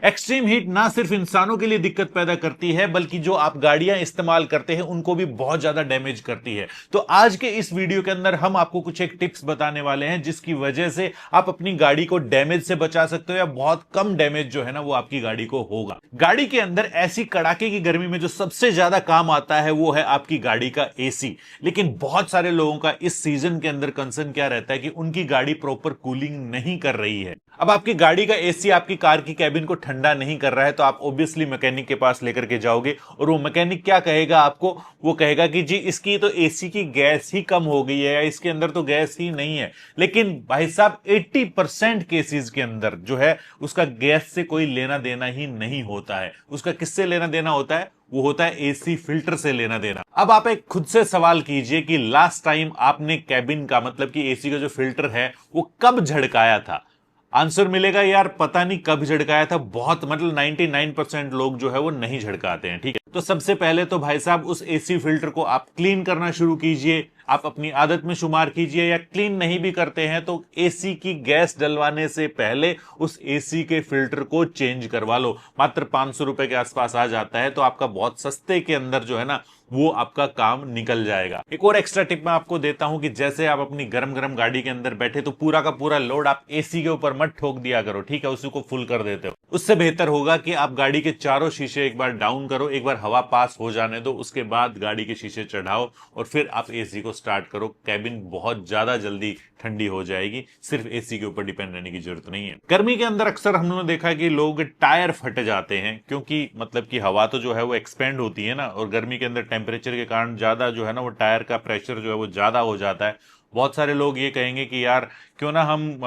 Extreme heat ना सिर्फ इंसानों के लिए दिक्कत पैदा करती है बल्कि जो आप गाड़ियां इस्तेमाल करते हैं उनको भी बहुत ज्यादा डैमेज करती है। तो आज के इस वीडियो के अंदर हम आपको कुछ एक टिप्स बताने वाले हैं जिसकी वजह से आप अपनी गाड़ी को डैमेज से बचा सकते हो या बहुत कम डैमेज जो है ना वो आपकी गाड़ी को होगा। गाड़ी के अंदर ऐसी कड़ाके की गर्मी में जो सबसे ज्यादा काम आता है वो है आपकी गाड़ी का एसी। लेकिन बहुत सारे लोगों का इस सीजन के अंदर कंसर्न क्या रहता है कि उनकी गाड़ी प्रॉपर कूलिंग नहीं कर रही है। अब आपकी गाड़ी का एसी आपकी कार की कैबिन को ठंडा नहीं कर रहा है तो आप ऑब्वियसली मैकेनिक के पास लेकर के जाओगे और वो मैकेनिक क्या कहेगा आपको, वो कहेगा कि जी इसकी तो एसी की गैस ही कम हो गई है या इसके अंदर तो गैस ही नहीं है। लेकिन भाई साहब 80% केसेस के अंदर जो है उसका गैस से कोई लेना देना ही नहीं होता है। उसका किससे लेना देना होता है? वो होता है एसी फिल्टर से लेना देना। अब आप एक खुद से सवाल कीजिए कि लास्ट टाइम आपने कैबिन का मतलब कि एसी का जो फिल्टर है वो कब झड़काया था। आंसर मिलेगा यार पता नहीं कब झड़काया था। बहुत मतलब 99% लोग जो है वो नहीं झड़काते हैं। ठीक है, तो सबसे पहले तो भाई साहब उस एसी फिल्टर को आप क्लीन करना शुरू कीजिए। आप अपनी आदत में शुमार कीजिए या क्लीन नहीं भी करते हैं तो एसी की गैस डलवाने से पहले उस एसी के फिल्टर को चेंज करवा लो। मात्र 500 रुपए के आसपास आ जाता है तो आपका बहुत सस्ते के अंदर जो है ना वो आपका काम निकल जाएगा। एक और एक्स्ट्रा टिप मैं आपको देता हूं कि जैसे आप अपनी गरम गरम गाड़ी के अंदर बैठे तो पूरा का पूरा लोड आप एसी के ऊपर मत ठोक दिया करो। ठीक है, उसी को फुल कर देते हो। उससे बेहतर होगा कि आप गाड़ी के चारों शीशे एक बार डाउन करो, एक बार हवा पास हो जाने दो, उसके बाद गाड़ी के शीशे चढ़ाओ और फिर आप एसी को स्टार्ट करो। कैबिन बहुत ज्यादा जल्दी ठंडी हो जाएगी। सिर्फ एसी के ऊपर डिपेंड रहने की जरूरत नहीं है। गर्मी के अंदर अक्सर हमने देखा है कि लोगों के टायर फट जाते हैं क्योंकि मतलब कि हवा तो जो है वो एक्सपेंड होती है ना, और गर्मी के अंदर टेम्परेचर के कारण ज्यादा जो है ना वो टायर का प्रेशर जो है वो ज्यादा हो जाता है। बहुत सारे लोग ये कहेंगे कि यार क्यों ना हम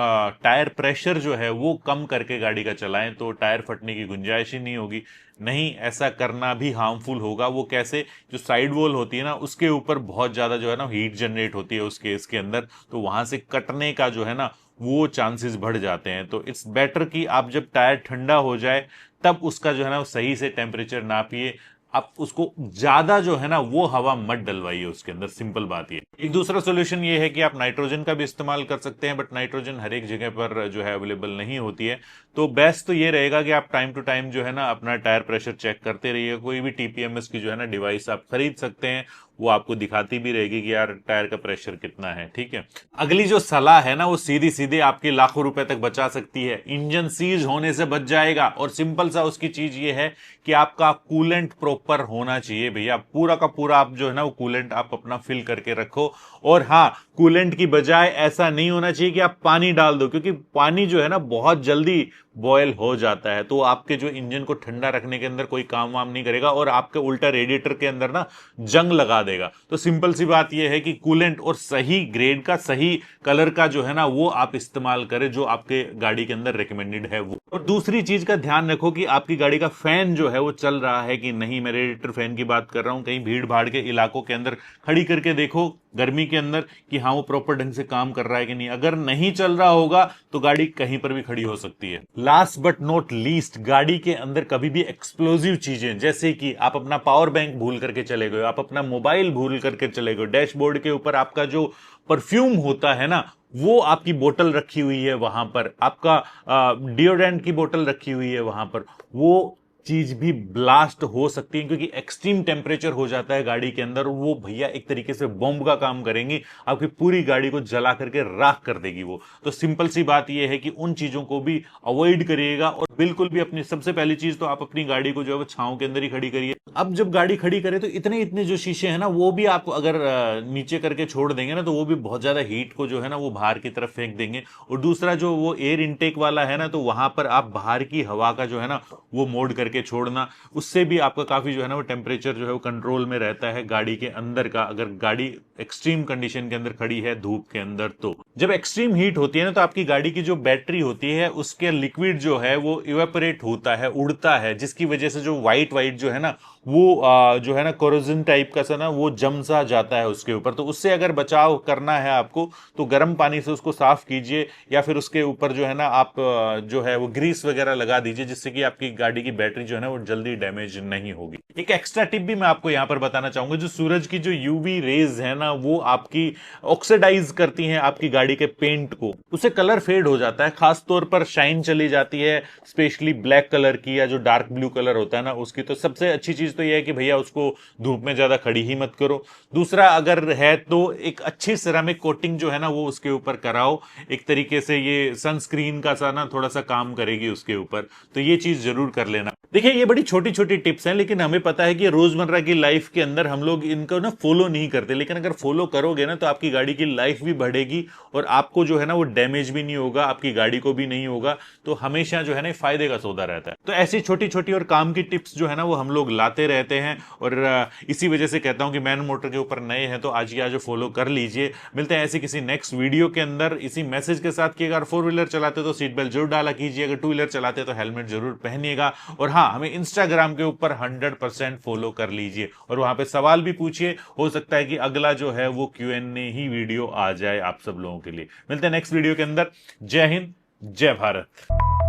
टायर प्रेशर जो है वो कम करके गाड़ी का चलाएं तो टायर फटने की गुंजाइश ही नहीं होगी। नहीं, ऐसा करना भी हार्मफुल होगा। वो कैसे? जो साइड वॉल होती है ना उसके ऊपर बहुत ज्यादा जो है ना हीट जनरेट होती है उस केस के अंदर, तो वहां से कटने का जो है ना वो चांसेस बढ़ जाते हैं। तो इट्स बेटर कि आप जब टायर ठंडा हो जाए तब उसका जो है ना सही से टेम्परेचर नापिए। आप उसको ज्यादा जो है ना वो हवा मत डलवाइए उसके अंदर। सिंपल बात ये। एक दूसरा सोल्यूशन ये है कि आप नाइट्रोजन का भी इस्तेमाल कर सकते हैं, बट नाइट्रोजन हर एक जगह पर जो है अवेलेबल नहीं होती है। तो बेस्ट तो ये रहेगा कि आप टाइम टू टाइम जो है ना अपना टायर प्रेशर चेक करते रहिए। कोई भी टीपीएमएस की जो है ना डिवाइस आप खरीद सकते हैं, वो आपको दिखाती भी रहेगी कि यार टायर का प्रेशर कितना है। ठीक है, अगली जो सलाह है ना वो सीधी सीधी आपके लाखों रुपए तक बचा सकती है। इंजन सीज होने से बच जाएगा और सिंपल सा उसकी चीज ये है कि आपका कूलेंट प्रॉपर होना चाहिए भैया। पूरा का पूरा आप जो है ना वो कूलेंट आप अपना फिल करके रखो। और हाँ, कूलेंट की बजाय ऐसा नहीं होना चाहिए कि आप पानी डाल दो, क्योंकि पानी जो है ना बहुत जल्दी बॉयल हो जाता है तो आपके जो इंजन को ठंडा रखने के अंदर कोई काम वाम नहीं करेगा और आपके उल्टा रेडिएटर के अंदर ना जंग लगा देगा। तो सिंपल सी बात यह है कि कूलेंट और सही ग्रेड का सही कलर का जो है ना वो आप इस्तेमाल करें जो आपके गाड़ी के अंदर रिकमेंडेड है वो। और दूसरी चीज का ध्यान रखो कि आपकी गाड़ी का फैन जो है वो चल रहा है कि नहीं। मैं रेडिएटर फैन की बात कर रहा हूं। कहीं भीड़ भाड़ के इलाकों के अंदर खड़ी करके देखो गर्मी के अंदर कि हाँ वो प्रॉपर ढंग से काम कर रहा है कि नहीं। अगर नहीं चल रहा होगा तो गाड़ी कहीं पर भी खड़ी हो सकती है। लास्ट बट नॉट लीस्ट, गाड़ी के अंदर कभी भी एक्सप्लोजिव चीजें जैसे कि आप अपना पावर बैंक भूल करके चले गए, आप अपना मोबाइल भूल करके चले गए, डैशबोर्ड के ऊपर आपका जो परफ्यूम होता है ना वो आपकी बोतल रखी हुई है वहां पर, आपका डिओड्रेंट की बोतल रखी हुई है वहां पर, वो चीज भी ब्लास्ट हो सकती है क्योंकि एक्सट्रीम टेम्परेचर हो जाता है गाड़ी के अंदर। वो भैया एक तरीके से बॉम्ब का काम करेंगी, आपकी पूरी गाड़ी को जला करके राख कर देगी वो। तो सिंपल सी बात यह है कि उन चीजों को भी अवॉइड करिएगा और बिल्कुल भी अपनी सबसे पहली चीज तो आप अपनी गाड़ी को जो है वो छांव के अंदर ही खड़ी करिए। अब जब गाड़ी खड़ी करे तो इतने इतने जो शीशे हैं ना वो भी आप अगर नीचे करके छोड़ देंगे ना तो वो भी बहुत ज्यादा हीट को जो है ना वो बाहर की तरफ फेंक देंगे। और दूसरा जो वो एयर इनटेक वाला है ना तो वहां पर आप बाहर की हवा का जो है ना वो मोड करके छोड़ना, उससे भी आपका काफी जो है ना वो टेम्परेचर जो है वो कंट्रोल में रहता है गाड़ी के अंदर का। अगर गाड़ी एक्सट्रीम कंडीशन के अंदर खड़ी है धूप के अंदर तो जब एक्सट्रीम हीट होती है ना तो आपकी गाड़ी की जो बैटरी होती है उसके लिक्विड जो है वो इवेपोरेट होता है, उड़ता है, जिसकी वजह से जो व्हाइट व्हाइट जो है ना वो जो है ना कोरोजन टाइप का सा ना वो जम सा जाता है उसके ऊपर। तो उससे अगर बचाव करना है आपको तो गर्म पानी से उसको साफ कीजिए या फिर उसके ऊपर जो है ना आप जो है वो ग्रीस वगैरह लगा दीजिए जिससे कि आपकी गाड़ी की बैटरी जो है ना वो जल्दी डैमेज नहीं होगी। एक एक्स्ट्रा टिप भी मैं आपको यहां पर बताना चाहूंगा, जो सूरज की जो यूवी रेज है ना, वो आपकी ऑक्सीडाइज करती हैं आपकी गाड़ी के पेंट को, उससे कलर फेड हो जाता है, खास तौर पर शाइन चली जाती है, स्पेशली ब्लैक कलर की या जो डार्क ब्लू कलर होता है ना उसकी। तो सबसे अच्छी चीज तो यह है कि भैया उसको धूप में ज्यादा खड़ी ही मत करो। दूसरा, अगर है तो एक अच्छी सिरेमिक कोटिंग जो है ना वो उसके ऊपर कराओ, एक तरीके से ये सनस्क्रीन का सा ना थोड़ा सा काम करेगी उसके ऊपर। तो ये चीज जरूर कर लेना। देखिए ये बड़ी छोटी छोटी टिप्स हैं, लेकिन हमें पता है कि रोजमर्रा की लाइफ के अंदर हम लोग इनको ना फॉलो नहीं करते, लेकिन अगर फॉलो करोगे ना तो आपकी गाड़ी की लाइफ भी बढ़ेगी और आपको जो है ना वो डैमेज भी नहीं होगा, आपकी गाड़ी को भी नहीं होगा। तो हमेशा जो है ना फायदे का सौदा रहता है। तो ऐसी छोटी छोटी और काम की टिप्स जो है ना वो हम लोग लाते रहते हैं, और इसी वजह से कहता हूं कि मैन मोटर के ऊपर नए हैं तो आज की आज फॉलो कर लीजिए। मिलते हैं ऐसे किसी नेक्स्ट वीडियो के अंदर इसी मैसेज के साथ कि अगर 4 व्हीलर चलाते तो सीट बेल्ट जरूर डाला कीजिए, अगर 2 व्हीलर चलाते तो हेलमेट जरूर पहनिएगा, और हाँ, हमें इंस्टाग्राम के ऊपर 100% फॉलो कर लीजिए और वहां पे सवाल भी पूछिए। हो सकता है कि अगला जो है वो Q&A ही वीडियो आ जाए आप सब लोगों के लिए। मिलते हैं नेक्स्ट वीडियो के अंदर। जय हिंद, जय भारत।